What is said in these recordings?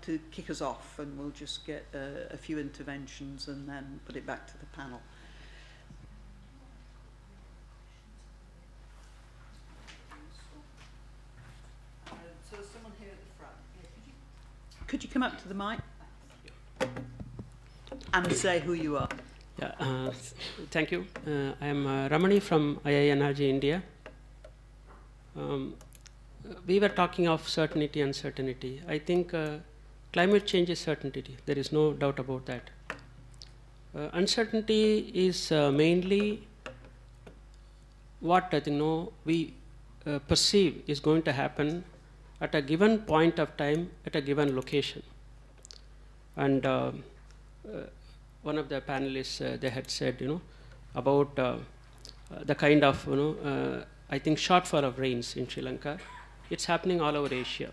to kick us off, and we'll just get a few interventions and then put it back to the panel. So there's someone here at the front. Yeah, could you come up to the mic and say who you are? Yeah, thank you. I am Ramani from II Energy India. We were talking of certainty and uncertainty. I think climate change is certainty. There is no doubt about that. Uncertainty is mainly what we perceive is going to happen at a given point of time at a given location. And one of the panelists they had said, about the kind of I think shortfall of rains in Sri Lanka. It's happening all over Asia.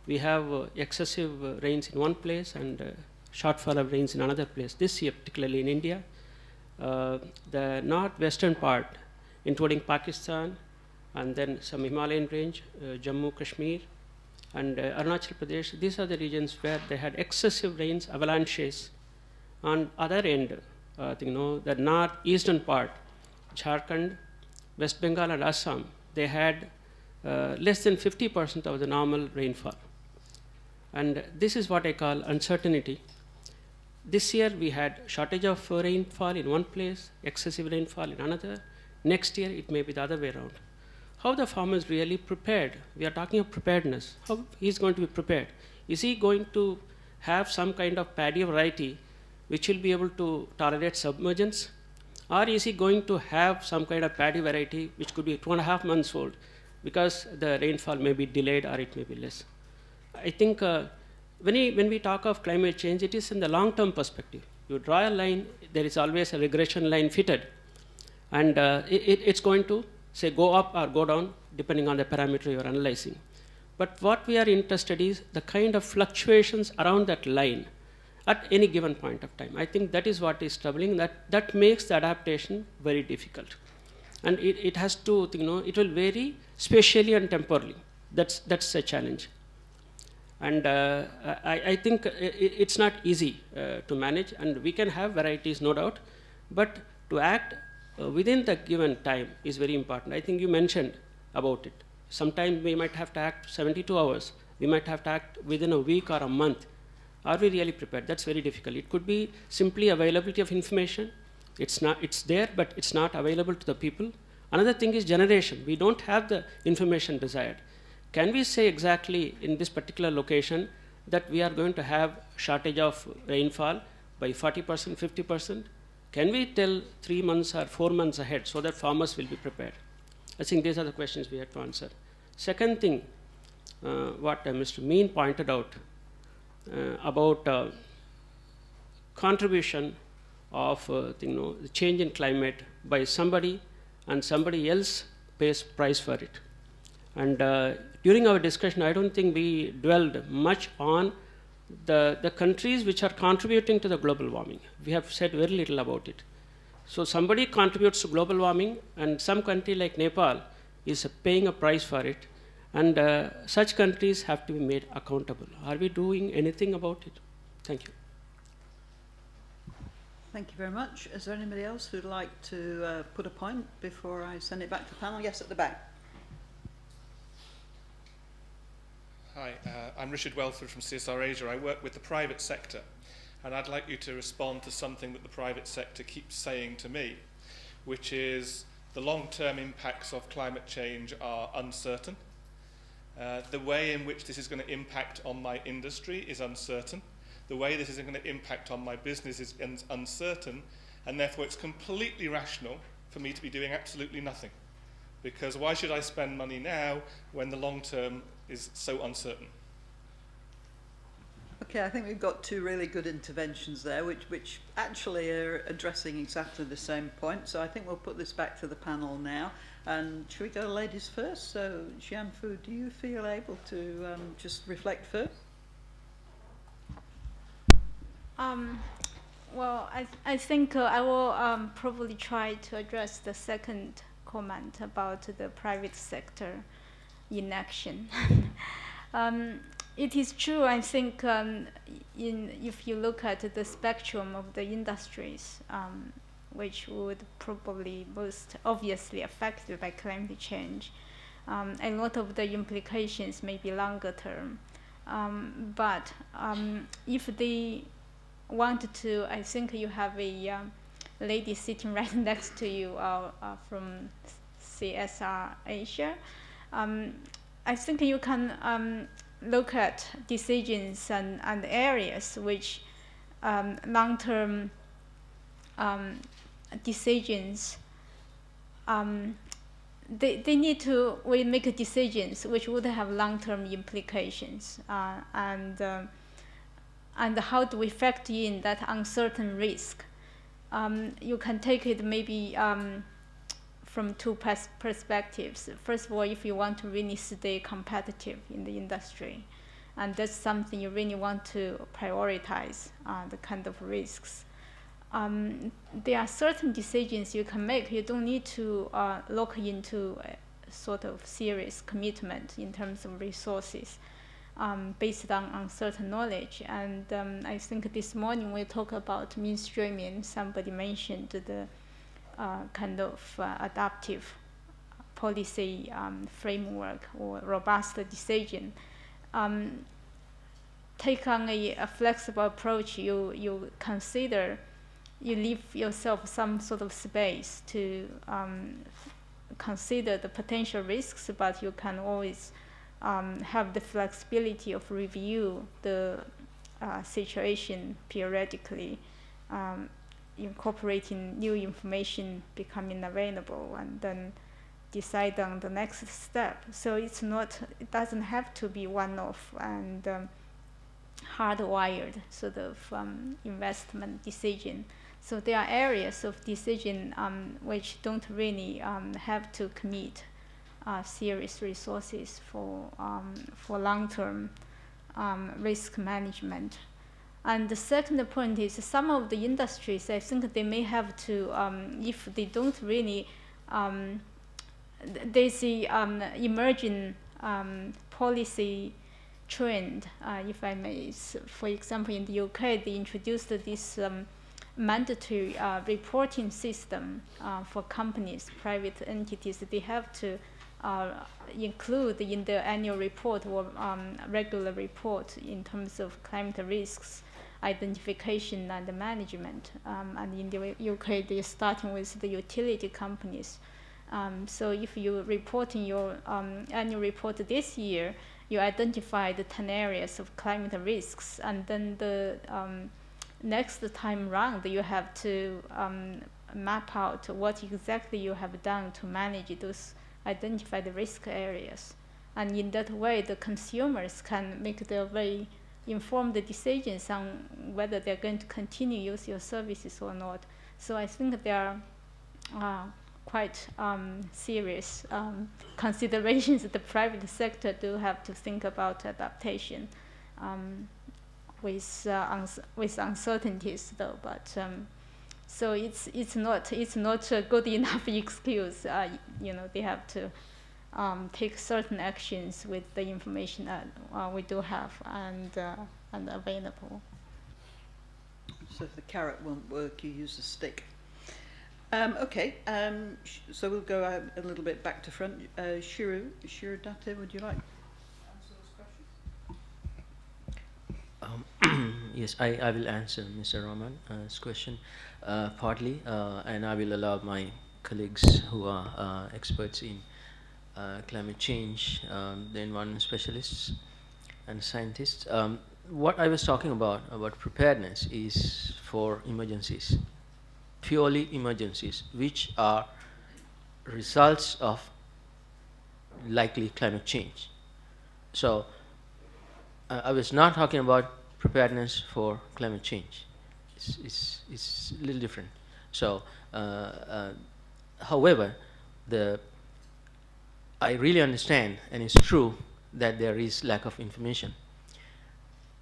We have excessive rains in one place and shortfall of rains in another place. This year, particularly in India, the northwestern part, including Pakistan, and then some Himalayan range, Jammu, Kashmir, and Arunachal Pradesh, these are the regions where they had excessive rains, avalanches. On other end, the northeastern part, Jharkhand, West Bengal and Assam, they had less than 50% of the normal rainfall. And this is what I call uncertainty. This year we had shortage of rainfall in one place, excessive rainfall in another. Next year it may be the other way around. How the farmer is really prepared? We are talking of preparedness. How he is going to be prepared? Is he going to have some kind of paddy variety which will be able to tolerate submergence? Or is he going to have some kind of paddy variety which could be 2.5 months old because the rainfall may be delayed or it may be less? I think when we talk of climate change, it is in the long-term perspective. You draw a line, there is always a regression line fitted. And it's going to, say, go up or go down depending on the parameter you are analyzing. But what we are interested in is the kind of fluctuations around that line at any given point of time. I think that is what is troubling. That makes the adaptation very difficult. And it has to, it will vary spatially and temporally. That's a challenge. And I think it's not easy to manage, and we can have varieties, no doubt, but to act within the given time is very important. I think you mentioned about it. Sometimes we might have to act 72 hours. We might have to act within a week or a month. Are we really prepared? That's very difficult. It could be simply availability of information. It's there, but it's not available to the people. Another thing is generation. We don't have the information desired. Can we say exactly in this particular location that we are going to have shortage of rainfall by 40%, 50%? Can we tell 3 months or 4 months ahead so that farmers will be prepared? I think these are the questions we have to answer. Second thing, what Mr. Mean pointed out about contribution of the change in climate by somebody, and somebody else pays price for it. And during our discussion, I don't think we dwelled much on the countries which are contributing to the global warming. We have said very little about it. So somebody contributes to global warming, and some country like Nepal is paying a price for it, and such countries have to be made accountable. Are we doing anything about it? Thank you. Thank you very much. Is there anybody else who'd like to put a point before I send it back to the panel? Yes, at the back. Hi, I'm Richard Welford from CSR Asia. I work with the private sector, and I'd like you to respond to something that the private sector keeps saying to me, which is the long-term impacts of climate change are uncertain. The way in which this is going to impact on my industry is uncertain. The way this is going to impact on my business is uncertain, and therefore it's completely rational for me to be doing absolutely nothing. Because why should I spend money now when the long term is so uncertain? Okay, I think we've got two really good interventions there, which actually are addressing exactly the same point. So I think we'll put this back to the panel now. And should we go ladies first? So Jianfu, do you feel able to just reflect first? Well, I think I will probably try to address the second comment about the private sector inaction. It is true. I think if you look at the spectrum of the industries, which would probably most obviously affected by climate change, a lot of the implications may be longer term. But if they want to, I think you have a lady sitting right next to you from CSR Asia. I think you can look at decisions and areas which long-term decisions, they need to really make decisions which would have long-term implications, and how do we factor in that uncertain risk. You can take it maybe from two perspectives. First of all, if you want to really stay competitive in the industry, and that's something you really want to prioritize, the kind of risks. There are certain decisions you can make. You don't need to look into a sort of serious commitment in terms of resources based on uncertain knowledge. And I think this morning we talk about mainstreaming. Somebody mentioned the kind of adaptive policy framework or robust decision. Take on a flexible approach. You consider, you leave yourself some sort of space to consider the potential risks, but you can always have the flexibility of review the situation periodically, incorporating new information becoming available, and then decide on the next step. So it doesn't have to be one-off and hardwired sort of investment decision. So there are areas of decision which don't really have to commit serious resources for long-term risk management. And the second point is some of the industries, I think they may have to, if they don't really, there's the emerging policy trend, if I may. For example, in the UK, they introduced this mandatory reporting system for companies, private entities. They have to include in their annual report or regular report in terms of climate risks identification and management. And in the UK, they're starting with the utility companies. So if you report in your annual report this year, you identify the 10 areas of climate risks, and then the next time round, you have to map out what exactly you have done to manage those identified risk areas. And in that way, the consumers can make their very informed decisions on whether they're going to continue to use your services or not. So I think there are quite serious considerations that the private sector do have to think about adaptation with uncertainties, though. But so it's not a good enough excuse. They have to take certain actions with the information that we do have and available. So if the carrot won't work, you use the stick. Okay, so we'll go out a little bit back to front. Shiru Date, would you like to answer this question? Yes, I will answer Mr. Raman's question partly, and I will allow my colleagues who are experts in climate change, the environment specialists and scientists. What I was talking about preparedness is for emergencies, purely emergencies, which are results of likely climate change. So I was not talking about preparedness for climate change. It's a little different. So, however, I really understand, and it's true, that there is lack of information.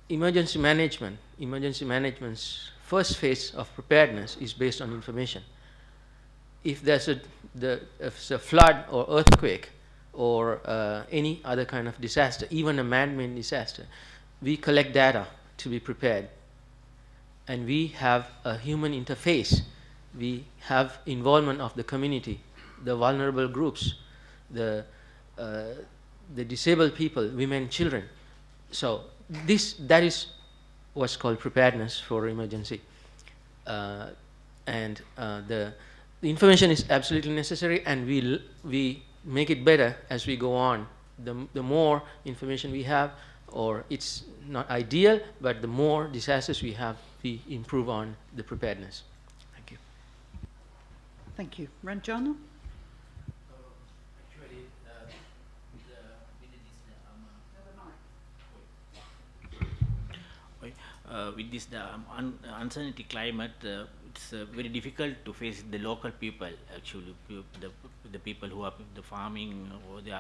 Emergency management's first phase of preparedness is based on information. If there's a flood or earthquake, or any other kind of disaster, even a man-made disaster, we collect data to be prepared. And we have a human interface. We have involvement of the community, the vulnerable groups, the disabled people, women, children. So that is what's called preparedness for emergency. And the information is absolutely necessary, and we make it better as we go on. The more information we have, or it's not ideal, but the more disasters we have, we improve on the preparedness. Thank you. Thank you. Ranjana? Actually, with this uncertainty climate, it's very difficult to face the local people. Actually, the people who are the farming or the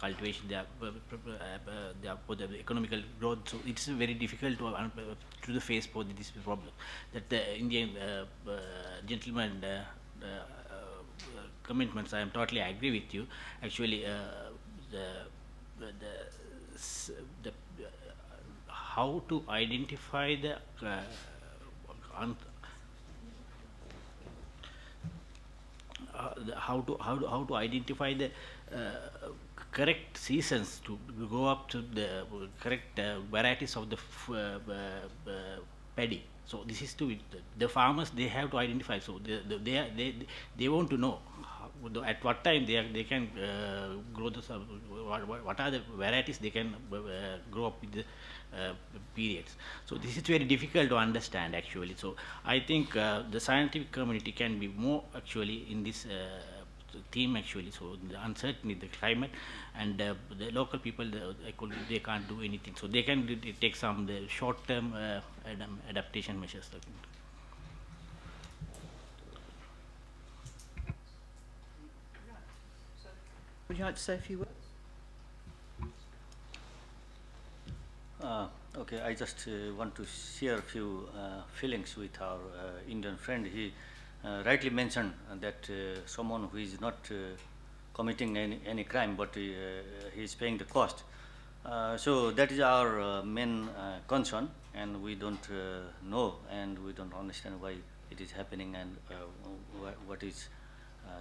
cultivation, they are for the economical growth. So it's very difficult to face for this problem. That the Indian gentleman commitments, I am totally agree with you. Actually, how to identify the how to identify the correct seasons to go up to the correct varieties of the paddy. So this is to the farmers, they have to identify. So they want to know at what time they can grow the what are the varieties they can grow up with the periods. So this is very difficult to understand actually. So I think the scientific community can be more actually in this theme actually. So the uncertainty, the climate, and the local people, they can't do anything. So they can take some the short-term adaptation measures. Would you like to say a few words? Okay, I just want to share a few feelings with our Indian friend. He rightly mentioned that someone who is not committing any crime, but he is paying the cost. So that is our main concern, and we don't know and we don't understand why it is happening, and what is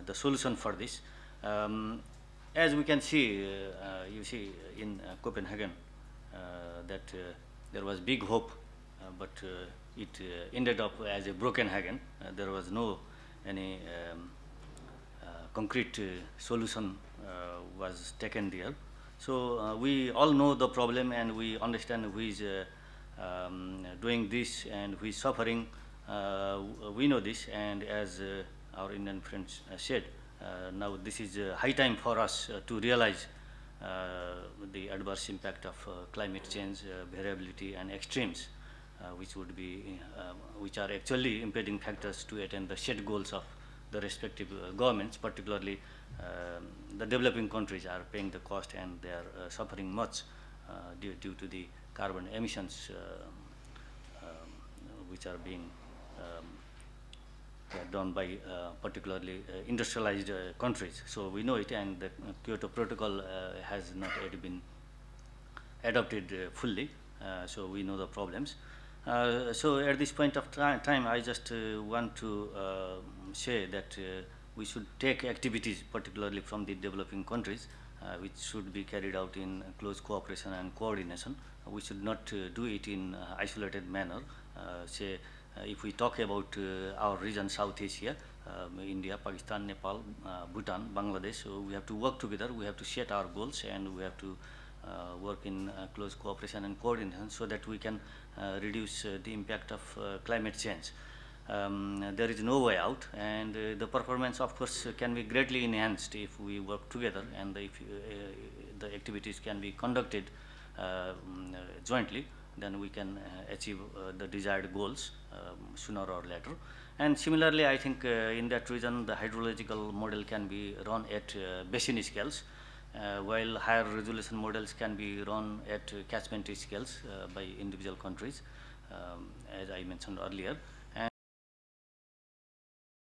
the solution for this. As we can see, you see in Copenhagen, that there was big hope, but it ended up as a broken Hagen. There was no any concrete solution was taken there. So we all know the problem, and we understand who is doing this and who is suffering. We know this, and as our Indian friends said, now this is high time for us to realize the adverse impact of climate change, variability, and extremes, which are actually impeding factors to attain the set goals of the respective governments. Particularly, the developing countries are paying the cost, and they are suffering much due to the carbon emissions which are being done by particularly industrialized countries. So we know it, and the Kyoto Protocol has not yet been adopted fully, so we know the problems. So at this point of time, I just want to say that we should take activities, particularly from the developing countries, which should be carried out in close cooperation and coordination. We should not do it in isolated manner. Say, if we talk about our region, South Asia, India, Pakistan, Nepal, Bhutan, Bangladesh, so we have to work together. We have to set our goals, and we have to work in close cooperation and coordination, so that we can reduce the impact of climate change. There is no way out, and the performance, of course, can be greatly enhanced if we work together, and if the activities can be conducted jointly. Then we can achieve the desired goals sooner or later. And similarly, I think in that region, the hydrological model can be run at basin scales, while higher resolution models can be run at catchment scales by individual countries, as I mentioned earlier.